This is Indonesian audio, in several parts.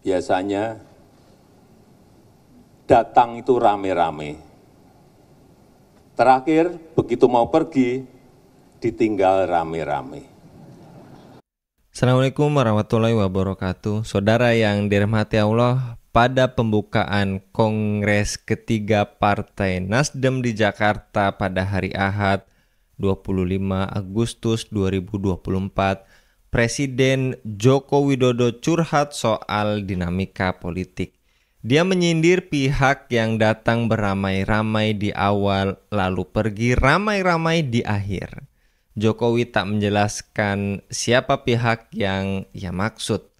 biasanya datang itu rame-rame. Terakhir, begitu mau pergi, ditinggal rame-rame. Assalamualaikum warahmatullahi wabarakatuh. Saudara yang dirahmati Allah, pada pembukaan Kongres ketiga Partai Nasdem di Jakarta pada hari Ahad 25 Agustus 2024, Presiden Joko Widodo curhat soal dinamika politik. Dia menyindir pihak yang datang beramai-ramai di awal lalu pergi ramai-ramai di akhir. Jokowi tak menjelaskan siapa pihak yang ia maksud.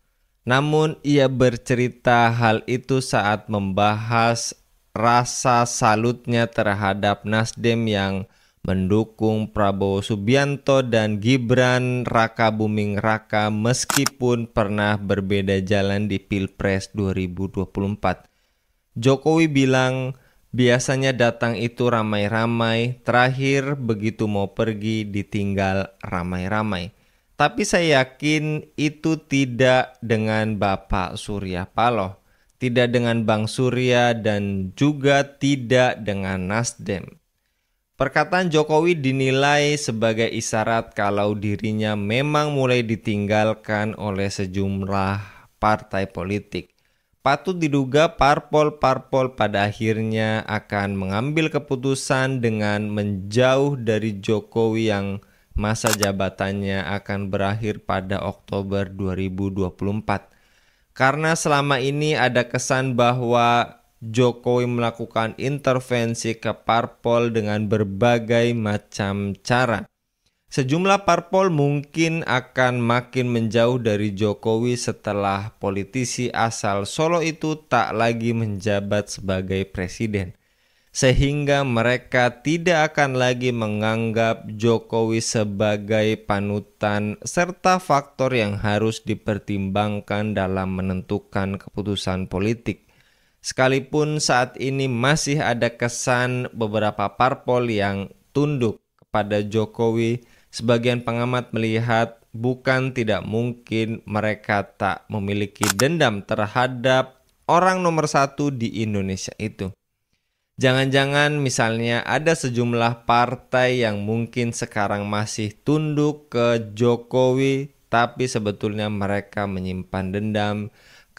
Namun ia bercerita hal itu saat membahas rasa salutnya terhadap Nasdem yang mendukung Prabowo Subianto dan Gibran Rakabuming Raka meskipun pernah berbeda jalan di Pilpres 2024. Jokowi bilang biasanya datang itu ramai-ramai, terakhir begitu mau pergi ditinggal ramai-ramai. Tapi saya yakin itu tidak dengan Bapak Surya Paloh, tidak dengan Bang Surya dan juga tidak dengan Nasdem. Perkataan Jokowi dinilai sebagai isyarat kalau dirinya memang mulai ditinggalkan oleh sejumlah partai politik. Patut diduga parpol-parpol pada akhirnya akan mengambil keputusan dengan menjauh dari Jokowi yang masa jabatannya akan berakhir pada Oktober 2024. Karena selama ini ada kesan bahwa Jokowi melakukan intervensi ke parpol dengan berbagai macam cara. Sejumlah parpol mungkin akan makin menjauh dari Jokowi setelah politisi asal Solo itu tak lagi menjabat sebagai presiden. Sehingga mereka tidak akan lagi menganggap Jokowi sebagai panutan serta faktor yang harus dipertimbangkan dalam menentukan keputusan politik. Sekalipun saat ini masih ada kesan beberapa parpol yang tunduk kepada Jokowi, sebagian pengamat melihat bukan tidak mungkin mereka tak memiliki dendam terhadap orang nomor satu di Indonesia itu. Jangan-jangan misalnya ada sejumlah partai yang mungkin sekarang masih tunduk ke Jokowi, tapi sebetulnya mereka menyimpan dendam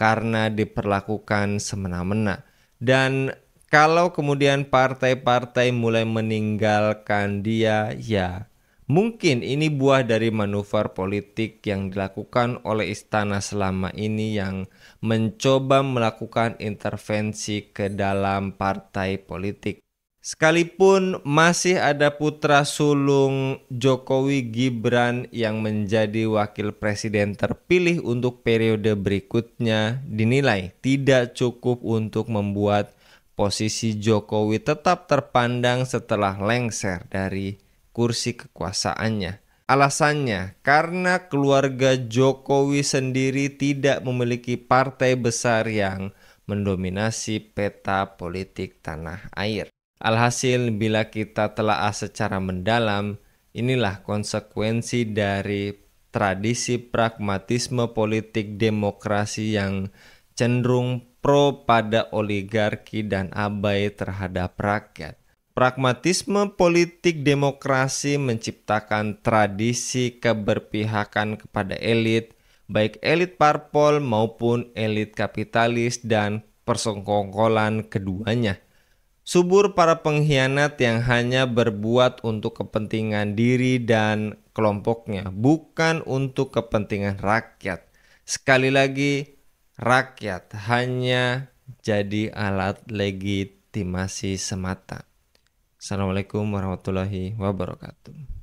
karena diperlakukan semena-mena. Dan kalau kemudian partai-partai mulai meninggalkan dia, ya mungkin ini buah dari manuver politik yang dilakukan oleh istana selama ini yang mencoba melakukan intervensi ke dalam partai politik. Sekalipun masih ada putra sulung Jokowi Gibran yang menjadi wakil presiden terpilih untuk periode berikutnya dinilai tidak cukup untuk membuat posisi Jokowi tetap terpandang setelah lengser dari kursi kekuasaannya. Alasannya karena keluarga Jokowi sendiri tidak memiliki partai besar yang mendominasi peta politik tanah air. Alhasil, bila kita telaah secara mendalam, inilah konsekuensi dari tradisi pragmatisme politik demokrasi yang cenderung pro pada oligarki dan abai terhadap rakyat. Pragmatisme politik demokrasi menciptakan tradisi keberpihakan kepada elit, baik elit parpol maupun elit kapitalis dan persekongkolan keduanya. Subur para pengkhianat yang hanya berbuat untuk kepentingan diri dan kelompoknya, bukan untuk kepentingan rakyat. Sekali lagi, rakyat hanya jadi alat legitimasi semata. Assalamualaikum warahmatullahi wabarakatuh.